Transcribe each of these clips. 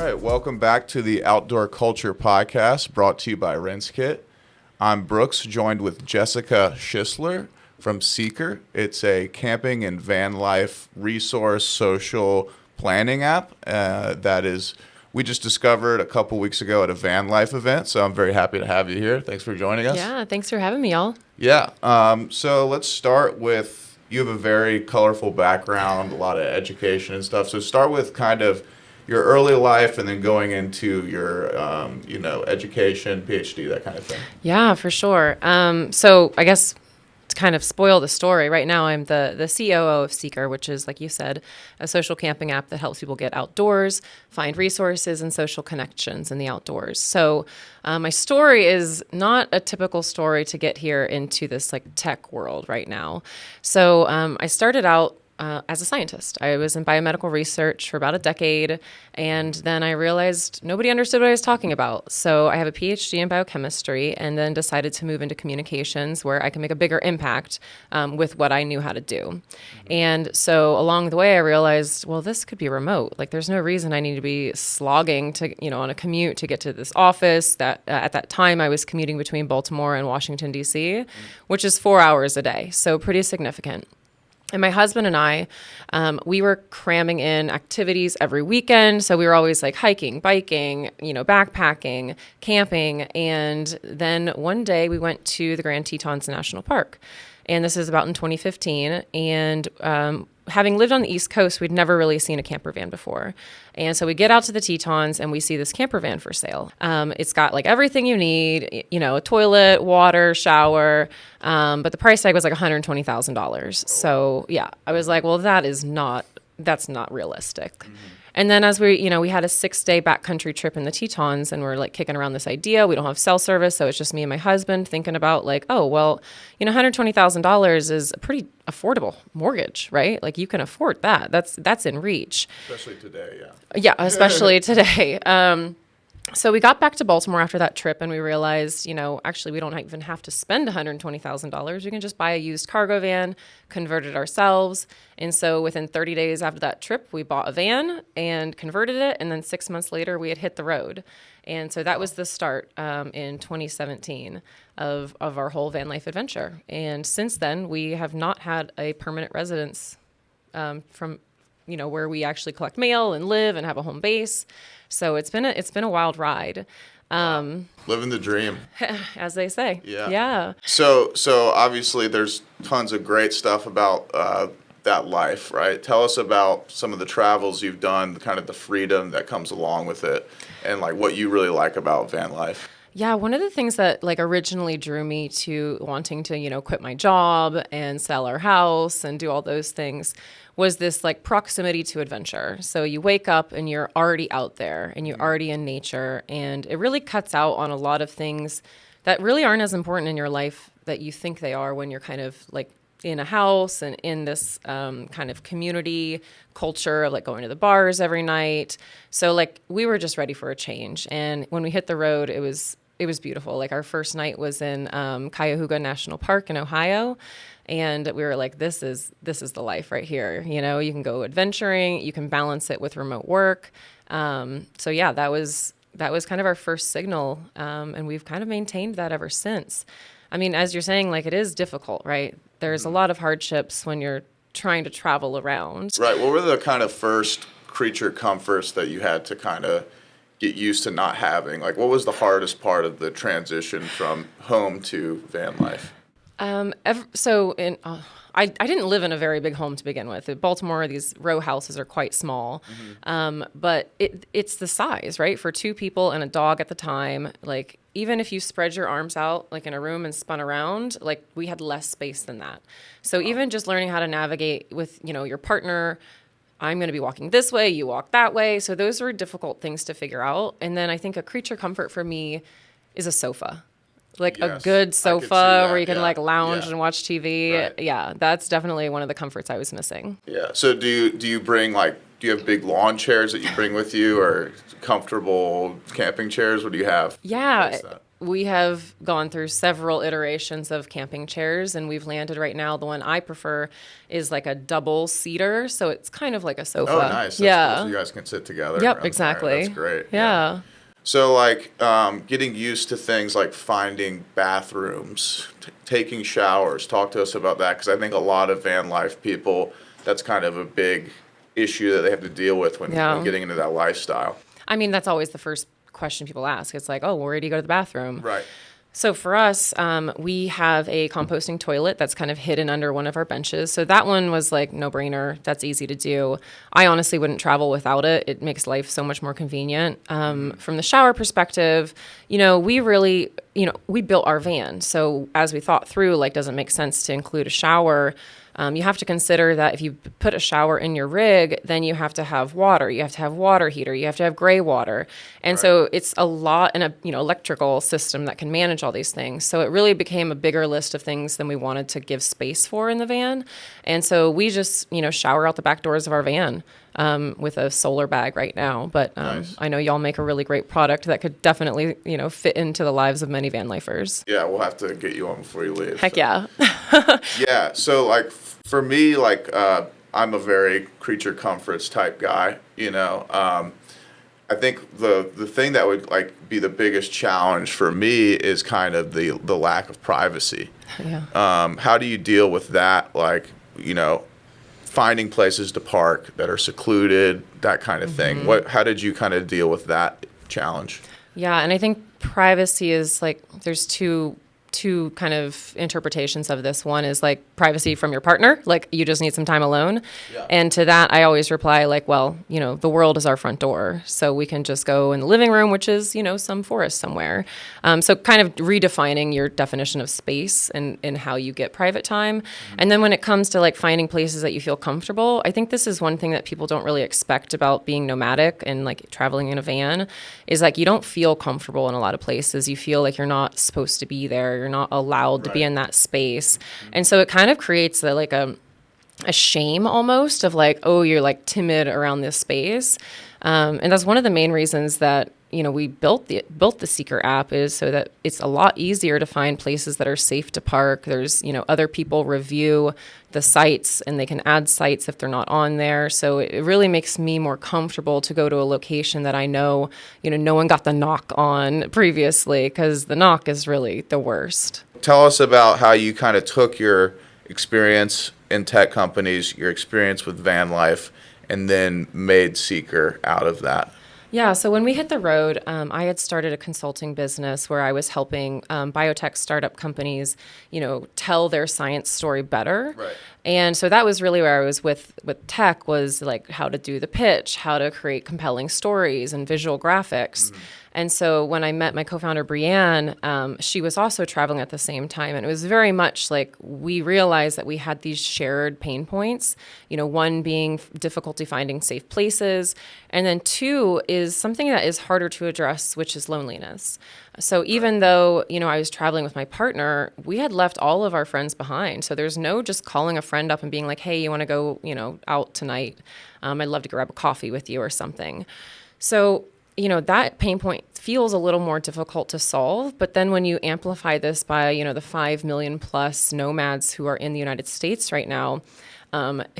right, welcome back to the Outdoor Culture Podcast, brought to you by RenseKit. I'm Brooks, joined with Jessica Shisler from Sēkr. It's a camping and van life resource social planning app we just discovered a couple weeks ago at a van life event, so I'm very happy to have you here. Thanks for joining us. Yeah, thanks for having me, y'all. Yeah, so let's start with, you have a very colorful background, a lot of education and stuff, so start with kind of your early life and then going into your, education, PhD, that kind of thing. Yeah, for sure. So I guess to kind of spoil the story, right now I'm the COO of Sēkr, which is, like you said, a social camping app that helps people get outdoors, find resources and social connections in the outdoors. So my story is not a typical story to get here into this like tech world right now. So I started out as a scientist. I was in biomedical research for about a decade, and then I realized nobody understood what I was talking about. So I have a PhD in biochemistry, and then decided to move into communications where I can make a bigger impact with what I knew how to do. And so along the way, I realized, well, this could be remote. Like, there's no reason I need to be slogging to, on a commute to get to this office. That at that time, I was commuting between Baltimore and Washington, D.C., which is 4 hours a day, so pretty significant. And my husband and I, we were cramming in activities every weekend. So we were always like hiking, biking, backpacking, camping. And then one day we went to the Grand Tetons National Park. And this is about in 2015. And having lived on the East Coast, we'd never really seen a camper van before. And so we get out to the Tetons and we see this camper van for sale. It's got like everything you need, a toilet, water, shower. But the price tag was like $120,000. So yeah, I was like, well, that's not realistic. Mm-hmm. And then as we had a 6-day backcountry trip in the Tetons, and we're like kicking around this idea. We don't have cell service, so it's just me and my husband thinking about like, oh, well, $120,000 is a pretty affordable mortgage, right? Like, you can afford that. That's in reach. Especially today, yeah. Yeah, especially today. So we got back to Baltimore after that trip, and we realized, actually we don't even have to spend $120,000. We can just buy a used cargo van, convert it ourselves. And so within 30 days after that trip, we bought a van and converted it. And then 6 months later, we had hit the road. And so that was the start in 2017 of our whole van life adventure. And since then, we have not had a permanent residence from where we actually collect mail and live and have a home base. So it's been a wild ride. Living the dream, as they say. Yeah. So obviously there's tons of great stuff about that life, right? Tell us about some of the travels you've done, kind of the freedom that comes along with it, and like what you really like about van life. Yeah, one of the things that like originally drew me to wanting to, quit my job and sell our house and do all those things was this like proximity to adventure. So you wake up and you're already out there and you're already in nature, and it really cuts out on a lot of things that really aren't as important in your life that you think they are when you're kind of like in a house and in this kind of community culture of like going to the bars every night. So like we were just ready for a change. And when we hit the road, it was beautiful. Like our first night was in Cuyahoga National Park in Ohio. And we were like, this is the life right here. You can go adventuring, you can balance it with remote work. So yeah, that was kind of our first signal. And we've kind of maintained that ever since. I mean, as you're saying, like, it is difficult, right? There's a lot of hardships when you're trying to travel around. Right. What were the kind of first creature comforts that you had to kind of get used to not having? Like, what was the hardest part of the transition from home to van life? I didn't live in a very big home to begin with. In Baltimore, these row houses are quite small, but it's the size, right? For 2 people and a dog at the time, like even if you spread your arms out like in a room and spun around, like we had less space than that. So even just learning how to navigate with, your partner, I'm going to be walking this way, you walk that way. So those were difficult things to figure out. And then I think a creature comfort for me is a sofa. Like a good sofa where you can like lounge and watch TV. Right. Yeah, that's definitely one of the comforts I was missing. Yeah. So do you bring do you have big lawn chairs that you bring with you, or comfortable camping chairs? What do you have? Yeah. we have gone through several iterations of camping chairs, and we've landed right now. The one I prefer is like a double seater, so it's kind of like a sofa. Oh, nice. That's cool. So you guys can sit together. Yep, exactly. That's great. Yeah. So, like, getting used to things like finding bathrooms, taking showers. Talk to us about that, because I think a lot of van life people, that's kind of a big issue that they have to deal with when getting into that lifestyle. I mean, that's always the first question people ask. It's like, oh, where do you go to the bathroom? Right. So for us, we have a composting toilet that's kind of hidden under one of our benches. So that one was like no brainer. That's easy to do. I honestly wouldn't travel without it. It makes life so much more convenient. From the shower perspective, we really, we built our van. So as we thought through, like, does it make sense to include a shower? You have to consider that if you put a shower in your rig, then you have to have water. You have to have water heater. You have to have gray water. And so it's a lot in a electrical system that can manage all these things. So it really became a bigger list of things than we wanted to give space for in the van. And so we just, shower out the back doors of our van with a solar bag right now. But Nice. I know y'all make a really great product that could definitely, fit into the lives of many van lifers. Yeah, we'll have to get you on before you leave. Heck yeah. Yeah, so like for me, like I'm a very creature comforts type guy. I think the thing that would like be the biggest challenge for me is kind of the lack of privacy. Yeah. How do you deal with that? Like, finding places to park that are secluded, that kind of thing. How did you kind of deal with that challenge? Yeah, and I think privacy is like, there's two kind of interpretations of this. One is like privacy from your partner, like you just need some time alone. Yeah. And to that, I always reply like, well, the world is our front door. So we can just go in the living room, which is, some forest somewhere. So kind of redefining your definition of space and how you get private time. And then when it comes to like finding places that you feel comfortable, I think this is one thing that people don't really expect about being nomadic and like traveling in a van is like, you don't feel comfortable in a lot of places. You feel like you're not supposed to be there. You're not allowed to be in that space. And so it kind of creates a shame almost of like, oh, you're like timid around this space. And that's one of the main reasons that, we built the Sēkr app is so that it's a lot easier to find places that are safe to park. There's, other people review the sites and they can add sites if they're not on there. So it really makes me more comfortable to go to a location that I know, no one got the knock on previously, because the knock is really the worst. Tell us about how you kind of took your experience in tech companies, your experience with van life, and then made Sēkr out of that. Yeah, so when we hit the road, I had started a consulting business where I was helping biotech startup companies, tell their science story better. Right. And so that was really where I was with tech, was like how to do the pitch, how to create compelling stories and visual graphics. And so when I met my co-founder, Brianne, she was also traveling at the same time. And it was very much like we realized that we had these shared pain points, one being difficulty finding safe places. And then two is something that is harder to address, which is loneliness. So even though, I was traveling with my partner, we had left all of our friends behind. So there's no just calling a friend up and being like, hey, you want to go, out tonight? I'd love to grab a coffee with you or something. So that pain point feels a little more difficult to solve. But then when you amplify this by, the 5 million plus nomads who are in the United States right now,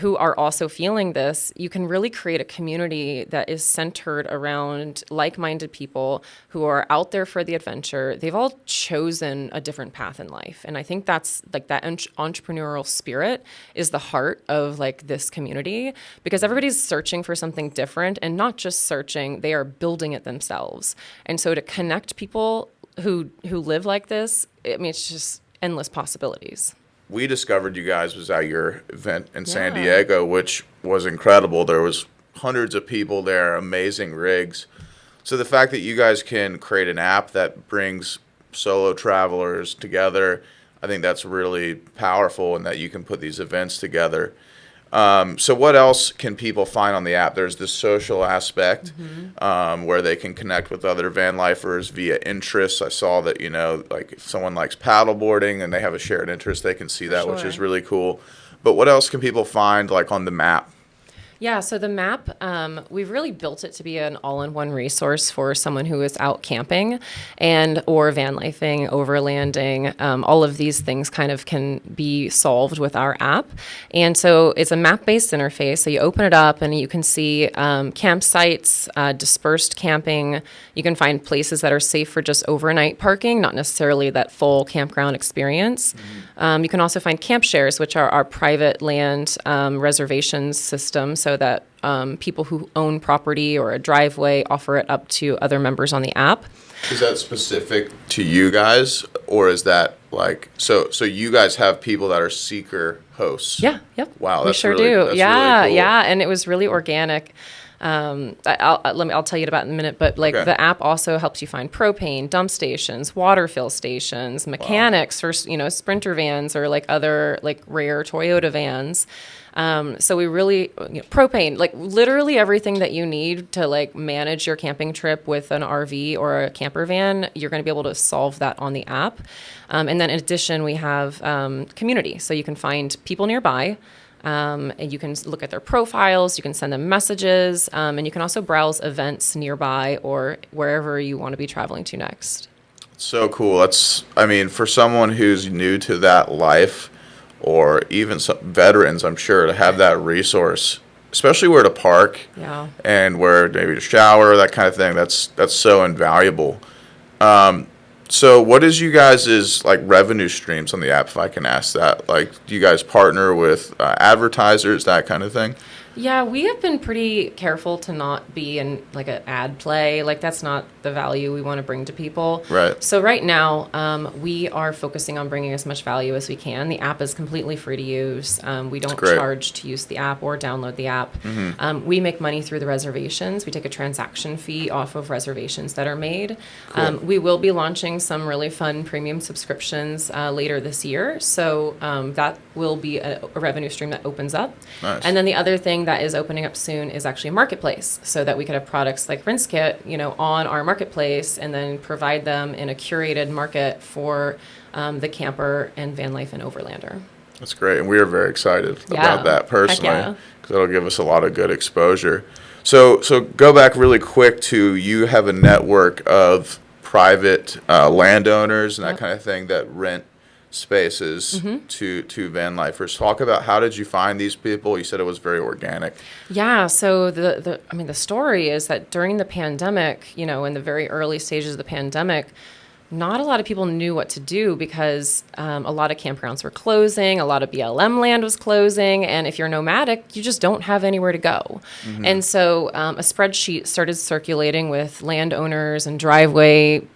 who are also feeling this, you can really create a community that is centered around like-minded people who are out there for the adventure. They've all chosen a different path in life. And I think that's like that entrepreneurial spirit is the heart of like this community, because everybody's searching for something different, and not just searching, they are building it themselves. And so to connect people who live like this, it's just endless possibilities. We discovered you guys was at your event in San Diego, which was incredible. There was hundreds of people there, amazing rigs. So the fact that you guys can create an app that brings solo travelers together, I think that's really powerful, and that you can put these events together. So what else can people find on the app? There's this social aspect where they can connect with other van lifers via interests. I saw that, like if someone likes paddleboarding and they have a shared interest, they can see that, which is really cool. But what else can people find like on the map? Yeah, so the map, we've really built it to be an all-in-one resource for someone who is out camping and or van lifing, overlanding. All of these things kind of can be solved with our app. And so it's a map-based interface. So you open it up and you can see campsites, dispersed camping. You can find places that are safe for just overnight parking, not necessarily that full campground experience. You can also find camp shares, which are our private land reservations system, so that people who own property or a driveway offer it up to other members on the app. Is that specific to you guys, or is that like so you guys have people that are Sēkr hosts? Yeah, yep. Wow, we that's sure really, do. that's Yeah, really cool. yeah, and it was really organic. I'll tell you about it in a minute, but like the app also helps you find propane, dump stations, water fill stations, mechanics for, Sprinter vans or like other like rare Toyota vans. So we really, propane, like literally everything that you need to like manage your camping trip with an RV or a camper van, you're going to be able to solve that on the app. And then in addition, we have community. So you can find people nearby. And you can look at their profiles, you can send them messages, and you can also browse events nearby or wherever you want to be traveling to next. So cool. For someone who's new to that life, or even some veterans, I'm sure, to have that resource, especially where to park, and where maybe to shower, that kind of thing. That's so invaluable. So what is you guys' like revenue streams on the app, if I can ask that? Like, do you guys partner with advertisers, that kind of thing? Yeah, we have been pretty careful to not be in like an ad play. Like that's not the value we want to bring to people. Right. So right now, we are focusing on bringing as much value as we can. The app is completely free to use. We don't charge to use the app or download the app. We make money through the reservations. We take a transaction fee off of reservations that are made. Cool. We will be launching some really fun premium subscriptions later this year. So that will be a revenue stream that opens up. Nice. And then the other thing that is opening up soon is actually a marketplace, so that we could have products like Rinse Kit, on our marketplace, and then provide them in a curated market for the camper and van life and overlander. That's great, and we are very excited about that personally, because it'll give us a lot of good exposure. So go back really quick to, you have a network of private landowners and that kind of thing that rent spaces to van lifers. Talk about, how did you find these people? You said it was very organic. Yeah, so the story is that during the pandemic, in the very early stages of the pandemic, not a lot of people knew what to do, because a lot of campgrounds were closing, a lot of BLM land was closing, and if you're nomadic, you just don't have anywhere to go. And so a spreadsheet started circulating with landowners and driveways,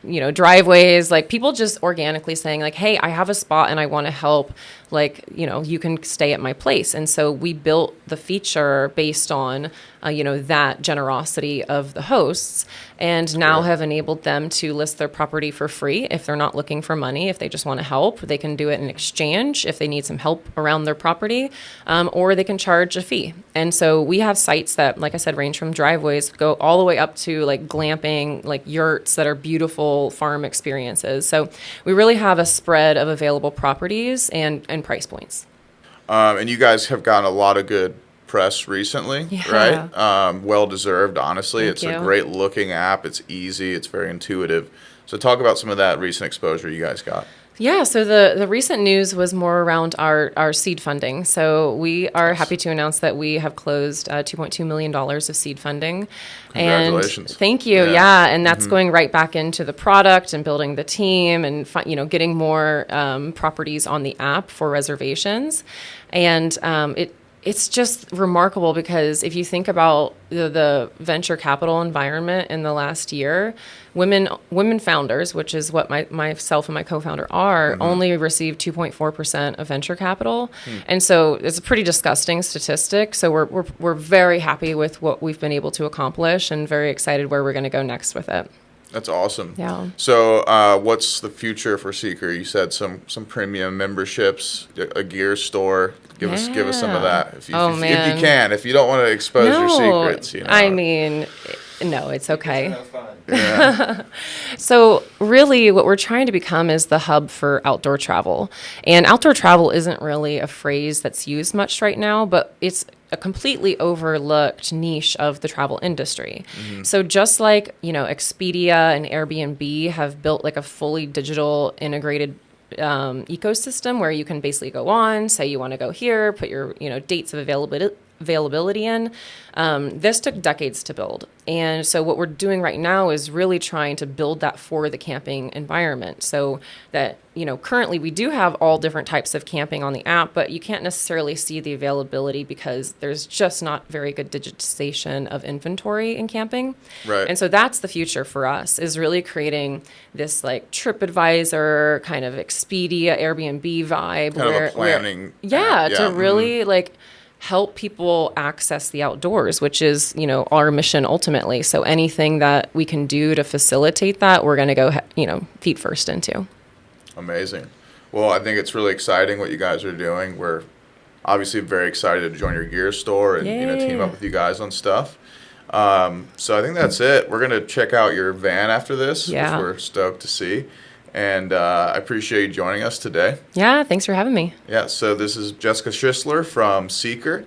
like people just organically saying like, hey, I have a spot and I want to help. Like, you can stay at my place. And so we built the feature based on, that generosity of the hosts, and now have enabled them to list their property for free if they're not looking for money. If they just want to help, they can do it in exchange if they need some help around their property, or they can charge a fee. And so we have sites that, like I said, range from driveways, go all the way up to like glamping, like yurts that are beautiful farm experiences. So we really have a spread of available properties and price points. And you guys have gotten a lot of good press recently, right? Well deserved, honestly. It's a great looking app. It's easy. It's very intuitive. So talk about some of that recent exposure you guys got. Yeah, so the recent news was more around our seed funding. So we are happy to announce that we have closed $2.2 million of seed funding. Congratulations. And thank you. Yeah, and that's going right back into the product and building the team and getting more properties on the app for reservations. And it's just remarkable, because if you think about the venture capital environment in the last year, women founders, which is what myself and my co-founder are, only receive 2.4% of venture capital. And so it's a pretty disgusting statistic. So we're very happy with what we've been able to accomplish, and very excited where we're going to go next with it. That's awesome. Yeah. So what's the future for Sēkr? You said some premium memberships, a gear store. Give us some of that if you can. If you don't want to expose your secrets, No, it's okay. Yeah. So really what we're trying to become is the hub for outdoor travel. And outdoor travel isn't really a phrase that's used much right now, but it's a completely overlooked niche of the travel industry. So just like, Expedia and Airbnb have built like a fully digital integrated ecosystem where you can basically go on, say you want to go here, put your, dates of availability in. This took decades to build. And so what we're doing right now is really trying to build that for the camping environment so that, currently we do have all different types of camping on the app, but you can't necessarily see the availability because there's just not very good digitization of inventory in camping. Right. And so that's the future for us, is really creating this like TripAdvisor kind of Expedia, Airbnb vibe. Kind of a planning. To really like help people access the outdoors, which is, our mission ultimately. So anything that we can do to facilitate that, we're going to go, feet first into. Amazing. Well, I think it's really exciting what you guys are doing. We're obviously very excited to join your gear store and, team up with you guys on stuff. So I think that's it. We're going to check out your van after this, which we're stoked to see. And I appreciate you joining us today. Yeah, thanks for having me. Yeah, so this is Jessica Shisler from Sēkr.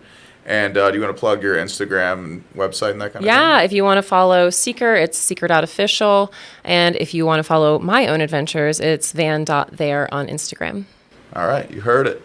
And do you want to plug your Instagram and website and that kind of thing? Yeah, if you want to follow Sēkr, it's Sēkr.official. And if you want to follow my own adventures, it's van.there on Instagram. All right, you heard it.